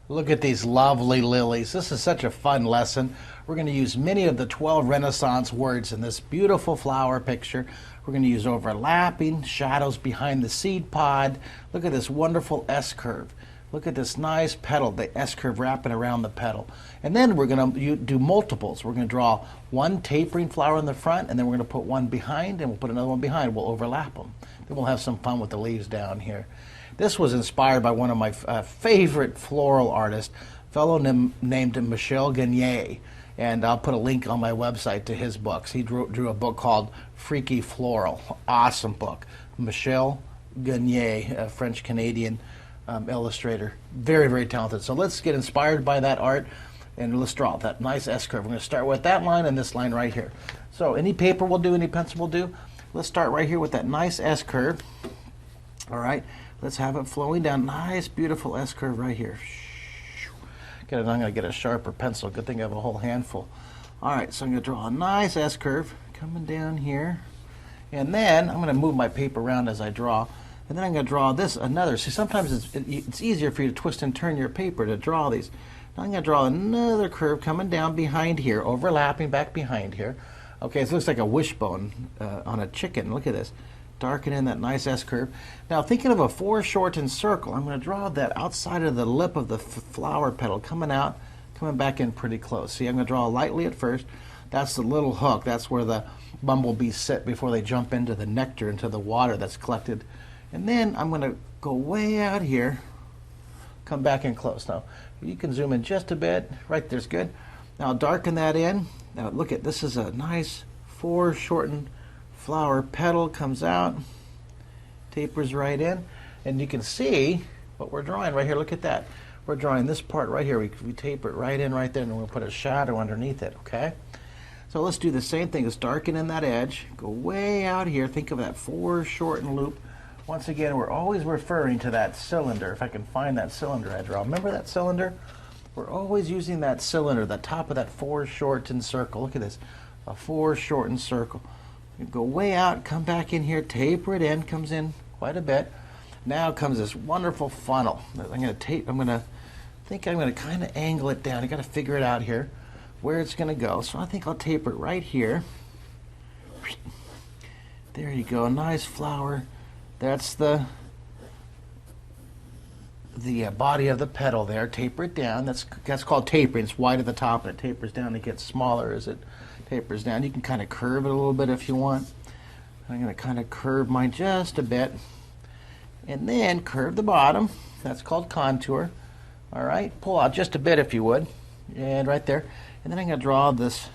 Look at these lovely lilies. This is such a fun lesson. We're going to use many of the 12 Renaissance words in this beautiful flower picture. We're going to use overlapping, shadows behind the seed pod. Look at this wonderful S-curve. Look at this nice petal, the S-curve wrapping around the petal. And then we're going to do multiples. We're going to draw one tapering flower in the front, and then we're going to put one behind, and we'll put another one behind. We'll overlap them. Then we'll have some fun with the leaves down here. This was inspired by one of my favorite floral artists, a fellow named Michel Gagne. And I'll put a link on my website to his books. He drew a book called Freaky Floral. Awesome book. Michel Gagne, a French-Canadian illustrator. Very, very talented. So let's get inspired by that art, and let's draw that nice S-curve. We're going to start with that line and this line right here. So any paper will do, any pencil will do. Let's start right here with that nice S-curve. All right. Let's have it flowing down. Nice, beautiful S-curve right here. I'm going to get a sharper pencil. Good thing I have a whole handful. All right, so I'm going to draw a nice S-curve coming down here. And then I'm going to move my paper around as I draw. And then I'm going to draw this, another. See, sometimes it's easier for you to twist and turn your paper to draw these. Now I'm going to draw another curve coming down behind here, overlapping back behind here. Okay, so it looks like a wishbone on a chicken. Look at this. Darken in that nice S-curve. Now thinking of a foreshortened circle, I'm going to draw that outside of the lip of the flower petal, coming out, coming back in pretty close. See, I'm going to draw lightly at first. That's the little hook. That's where the bumblebees sit before they jump into the nectar, into the water that's collected. And then I'm going to go way out here, come back in close. Now, you can zoom in just a bit. Right there's good. Now darken that in. Now look at, this is a nice foreshortened flower petal, comes out, tapers right in, and you can see what we're drawing right here. Look at that. We're drawing this part right here. We taper it right in right there, and we'll put a shadow underneath it, okay? So let's do the same thing. Let's darken in that edge, go way out here. Think of that foreshortened loop. Once again, we're always referring to that cylinder. If I can find that cylinder I draw. Remember that cylinder? We're always using that cylinder, the top of that foreshortened circle. Look at this, a foreshortened circle. Go way out, come back in here, taper it in, comes in quite a bit. Now comes this wonderful funnel. I'm going to kind of angle it down. I got to figure it out here where it's going to go. So I think I'll taper it right here. There you go, nice flower. That's the body of the petal there. Taper it down. That's called tapering. It's wide at the top and it tapers down. It gets smaller as it tapers down. You can kind of curve it a little bit if you want. I'm going to kind of curve mine just a bit, and then curve the bottom. That's called contour. All right, pull out just a bit if you would, and right there. And then I'm going to draw this,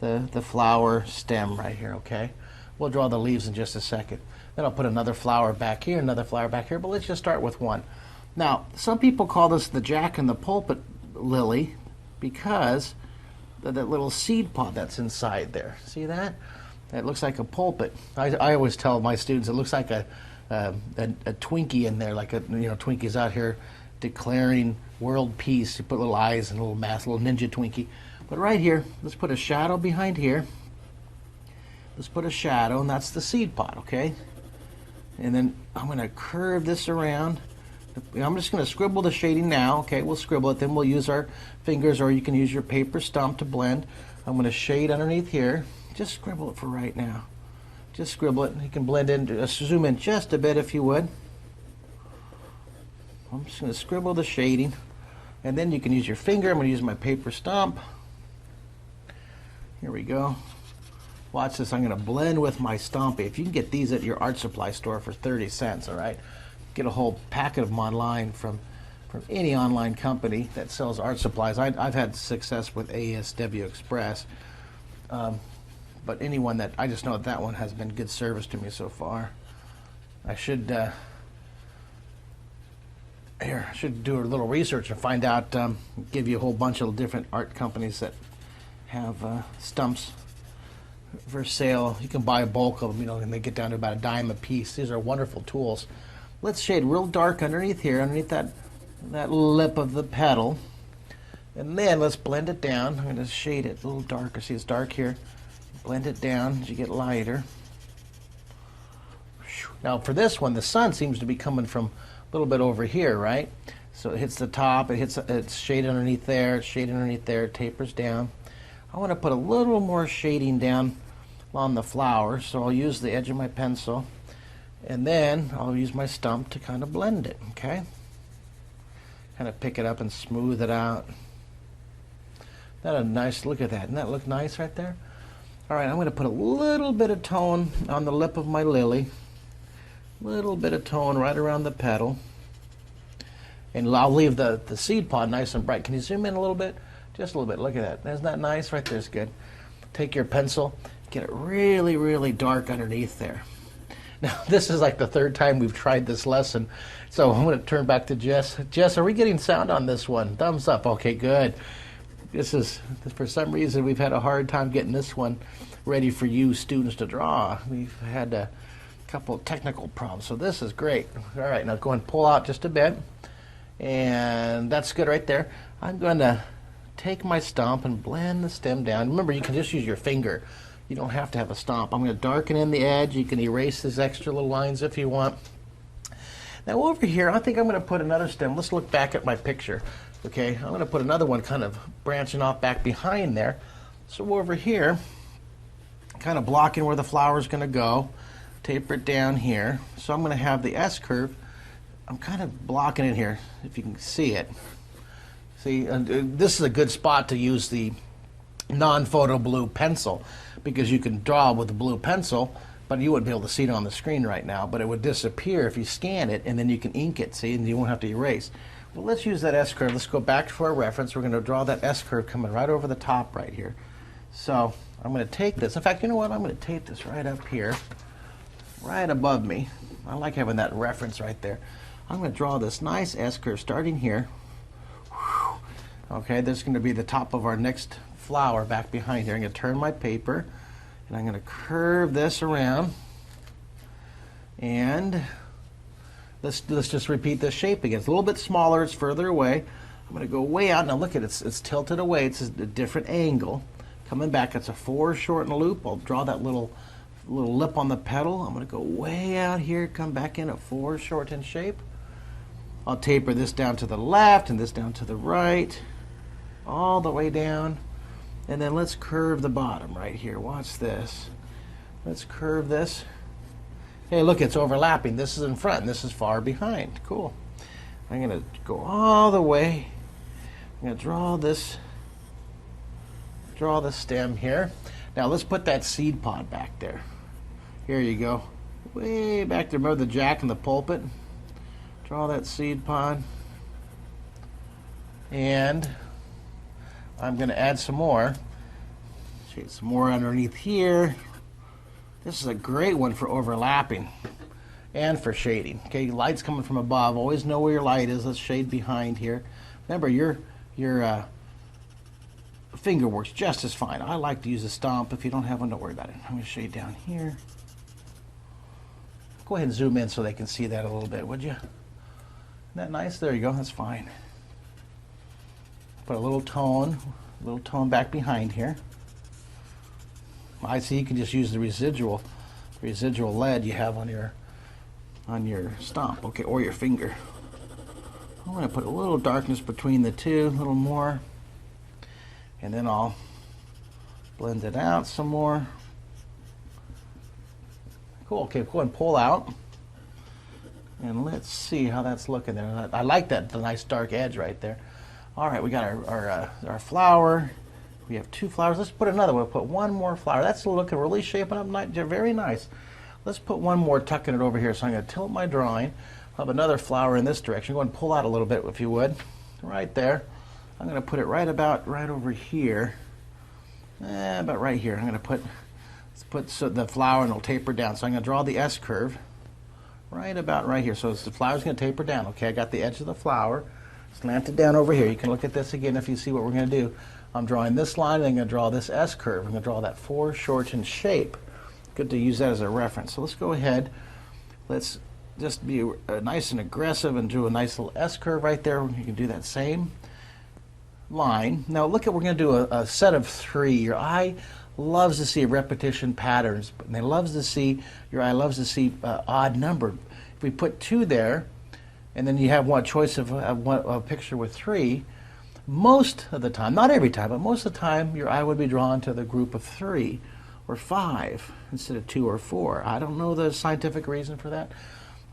the flower stem right here. Okay, we'll draw the leaves in just a second. Then I'll put another flower back here, another flower back here. But let's just start with one. Now, some people call this the Jack in the Pulpit lily because that little seed pod that's inside there. See that? It looks like a pulpit. I always tell my students it looks like a Twinkie in there, like Twinkie's out here declaring world peace. You put little eyes and a little mask, a little ninja Twinkie. But right here, let's put a shadow behind here. Let's put a shadow, and that's the seed pod, okay? And then I'm going to curve this around. I'm just going to scribble the shading now. Okay, we'll scribble it, then we'll use our fingers, or you can use your paper stump to blend. I'm going to shade underneath here. Just scribble it for right now. Just scribble it. You can blend in, zoom in just a bit if you would. I'm just going to scribble the shading, and then you can use your finger. I'm going to use my paper stump. Here we go. Watch this. I'm going to blend with my Stompy. If you can get these at your art supply store for 30 cents, all right? Get a whole packet of them online from any online company that sells art supplies. I've had success with ASW Express, but anyone that, I just know that one has been good service to me so far. I should do a little research and find out, give you a whole bunch of different art companies that have stumps for sale. You can buy a bulk of them, and they get down to about $0.10 a piece. These are wonderful tools. Let's shade real dark underneath here, underneath that lip of the petal. And then let's blend it down. I'm going to shade it a little darker. See, it's dark here. Blend it down as you get lighter. Now for this one, the sun seems to be coming from a little bit over here, right? So it hits the top, it's shade underneath there, shade underneath there, it tapers down. I want to put a little more shading down on the flower, so I'll use the edge of my pencil, and then I'll use my stump to kind of blend it, okay? Kind of pick it up and smooth it out. That a nice, look at that. Doesn't that look nice right there? All right, I'm going to put a little bit of tone on the lip of my lily. Little bit of tone right around the petal. And I'll leave the seed pod nice and bright. Can you zoom in a little bit? Just a little bit. Look at that. Isn't that nice? Right there's good. Take your pencil, get it really, really dark underneath there. Now, this is like the third time we've tried this lesson, so I'm going to turn back to Jess. Jess, are we getting sound on this one? Thumbs up. Okay, good. This is, for some reason, we've had a hard time getting this one ready for you students to draw. We've had a couple of technical problems, so this is great. All right, now go and pull out just a bit. And that's good right there. I'm going to take my stump and blend the stem down. Remember, you can just use your finger. You don't have to have a stump. I'm going to darken in the edge. You can erase these extra little lines if you want. Now over here, I think I'm going to put another stem. Let's look back at my picture. Okay, I'm going to put another one kind of branching off back behind there. So over here, kind of blocking where the flower is going to go. Taper it down here. So I'm going to have the S curve. I'm kind of blocking it here, if you can see it. See, this is a good spot to use the non-photo blue pencil, because you can draw with the blue pencil, but you wouldn't be able to see it on the screen right now, but it would disappear if you scan it, and then you can ink it, see, and you won't have to erase. Well, let's use that S-curve. Let's go back to our reference. We're going to draw that S-curve coming right over the top right here. So I'm going to take this. In fact, you know what? I'm going to tape this right up here, right above me. I like having that reference right there. I'm going to draw this nice S-curve starting here. Okay, this is going to be the top of our next flower back behind here. I'm going to turn my paper, and I'm going to curve this around. And let's just repeat this shape again. It's a little bit smaller. It's further away. I'm going to go way out. Now look at it. It's tilted away. It's a different angle. Coming back, it's a foreshortened loop. I'll draw that little lip on the petal. I'm going to go way out here, come back in a foreshortened shape. I'll taper this down to the left and this down to the right, all the way down. And then let's curve the bottom right here. Watch this. Let's curve this. Hey, look, it's overlapping. This is in front and this is far behind. Cool. I'm going to go all the way. I'm going to draw the stem here. Now let's put that seed pod back there. Here you go. Way back there. Remember the jack and the pulpit? Draw that seed pod. And I'm going to add some more. Shade some more underneath here. This is a great one for overlapping and for shading. Okay, light's coming from above. Always know where your light is. Let's shade behind here. Remember, your finger works just as fine. I like to use a stump. If you don't have one, don't worry about it. I'm going to shade down here. Go ahead and zoom in so they can see that a little bit, would you? Isn't that nice? There you go. That's fine. Put a little tone back behind here. I see you can just use the residual lead you have on your stump, okay, or your finger. I'm going to put a little darkness between the two, a little more, and then I'll blend it out some more. Cool. Okay, go ahead and pull out. And let's see how that's looking there. I like that, the nice dark edge right there. All right, we got our flower. We have two flowers. Let's put another one. We'll put one more flower. That's looking really shaping up nice. Very nice. Let's put one more, tucking it over here. So I'm going to tilt my drawing. I'll have another flower in this direction. Go ahead and pull out a little bit if you would. Right there. I'm going to put it right over here. About right here. I'm going to put the flower and it'll taper down. So I'm going to draw the S curve right about right here. So the flower's going to taper down. Okay, I got the edge of the flower slanted down over here. You can look at this again if you see what we're going to do. I'm drawing this line, and I'm going to draw this S curve. I'm going to draw that foreshortened shape. Good to use that as a reference. So let's go ahead. Let's just be nice and aggressive and do a nice little S curve right there. You can do that same line. Now look at, we're going to do a set of three. Your eye loves to see repetition patterns, and your eye loves to see odd numbered. If we put 2 there, and then you have one choice of a picture with 3, most of the time, not every time, but most of the time, your eye would be drawn to the group of 3 or 5 instead of 2 or 4. I don't know the scientific reason for that.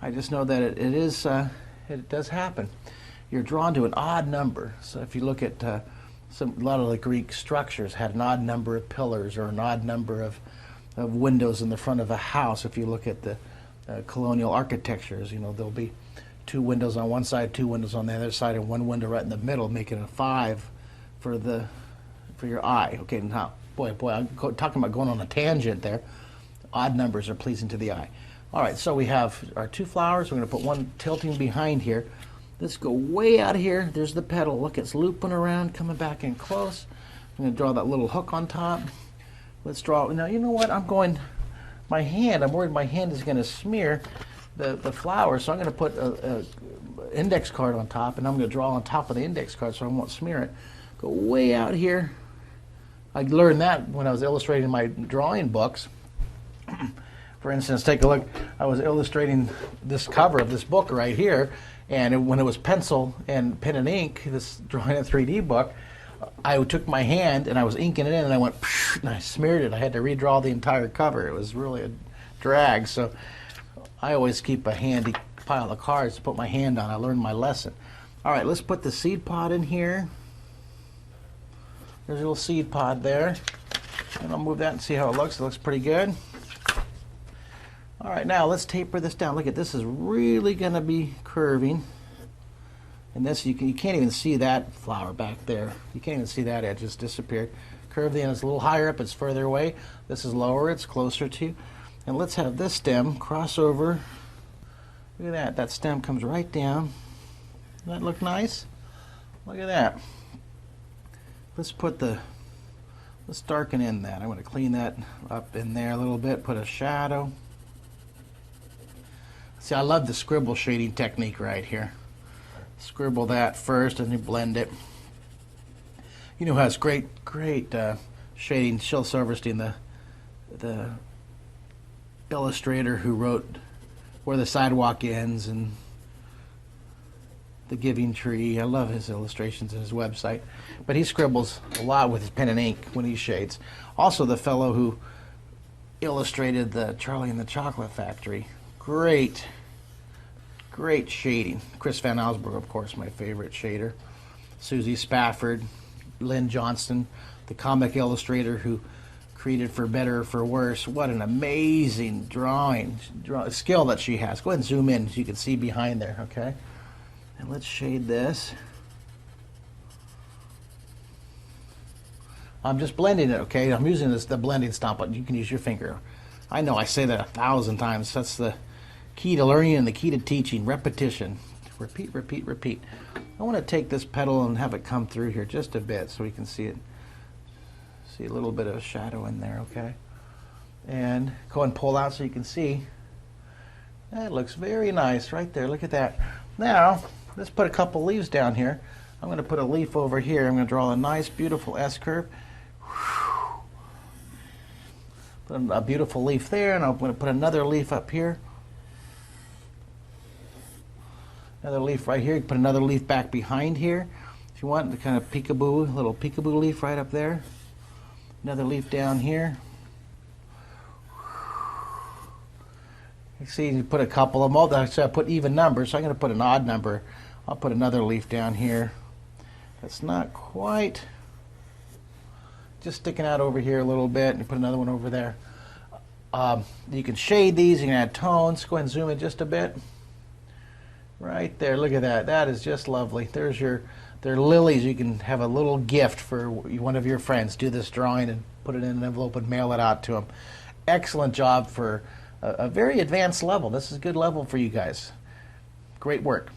I just know that it does happen. You're drawn to an odd number. So if you look at a lot of the Greek structures had an odd number of pillars or an odd number of windows in the front of a house. If you look at the colonial architectures, there'll be 2 windows on one side, 2 windows on the other side, and 1 window right in the middle, making a 5 for your eye. Okay, now, boy, I'm talking about going on a tangent there. Odd numbers are pleasing to the eye. All right, so we have our 2 flowers. We're going to put one tilting behind here. Let's go way out here. There's the petal. Look, it's looping around, coming back in close. I'm going to draw that little hook on top. Let's draw. Now, you know what? I'm worried my hand is going to smear the flower, so I'm going to put an index card on top, and I'm going to draw on top of the index card so I won't smear it. Go way out here. I learned that when I was illustrating my drawing books. For instance, take a look. I was illustrating this cover of this book right here, and when it was pencil and pen and ink, this Drawing in 3D book, I took my hand and I was inking it in, and I went, and I smeared it. I had to redraw the entire cover. It was really a drag. So I always keep a handy pile of cards to put my hand on. I learned my lesson. All right, let's put the seed pod in here. There's a little seed pod there. And I'll move that and see how it looks. It looks pretty good. All right, now let's taper this down. Look at this, is really going to be curving. And this, you can't even see that flower back there. You can't even see that, it just disappeared. Curve the end is a little higher up, it's further away. This is lower, it's closer to you. And let's have this stem cross over. Look at that, that stem comes right down. Doesn't that look nice? Look at that. Let's darken in that. I'm going to clean that up in there a little bit, put a shadow. See, I love the scribble shading technique right here. Scribble that first and you blend it. You know who has great shading? Shel Silverstein, the illustrator who wrote Where the Sidewalk Ends and The Giving Tree. I love his illustrations and his website. But he scribbles a lot with his pen and ink when he shades. Also the fellow who illustrated the Charlie and the Chocolate Factory. Great shading. Chris Van Allsburg, of course, my favorite shader. Susie Spafford, Lynn Johnston, the comic illustrator who created For Better or For Worse. What an amazing drawing skill that she has. Go ahead and zoom in so you can see behind there, okay? And let's shade this. I'm just blending it, okay? I'm using the blending stomp, but you can use your finger. I know I say that 1,000 times. That's the key to learning and the key to teaching. Repetition. Repeat, repeat, repeat. I want to take this petal and have it come through here just a bit so we can see it. See a little bit of shadow in there, okay? And go and pull out so you can see. That looks very nice right there. Look at that. Now, let's put a couple leaves down here. I'm going to put a leaf over here. I'm going to draw a nice, beautiful S-curve. Put a beautiful leaf there, and I'm going to put another leaf up here. Another leaf right here. You put another leaf back behind here. If you want, the kind of peekaboo, little peekaboo leaf right up there. Another leaf down here. You see, you put a couple of them. So I put even numbers, so I'm going to put an odd number. I'll put another leaf down here. That's not quite. Just sticking out over here a little bit, and you put another one over there. You can shade these. You can add tones. Go ahead and zoom in just a bit. Right there, look at that. That is just lovely. There's they're lilies. You can have a little gift for one of your friends. Do this drawing and put it in an envelope and mail it out to them. Excellent job for a very advanced level. This is a good level for you guys. Great work.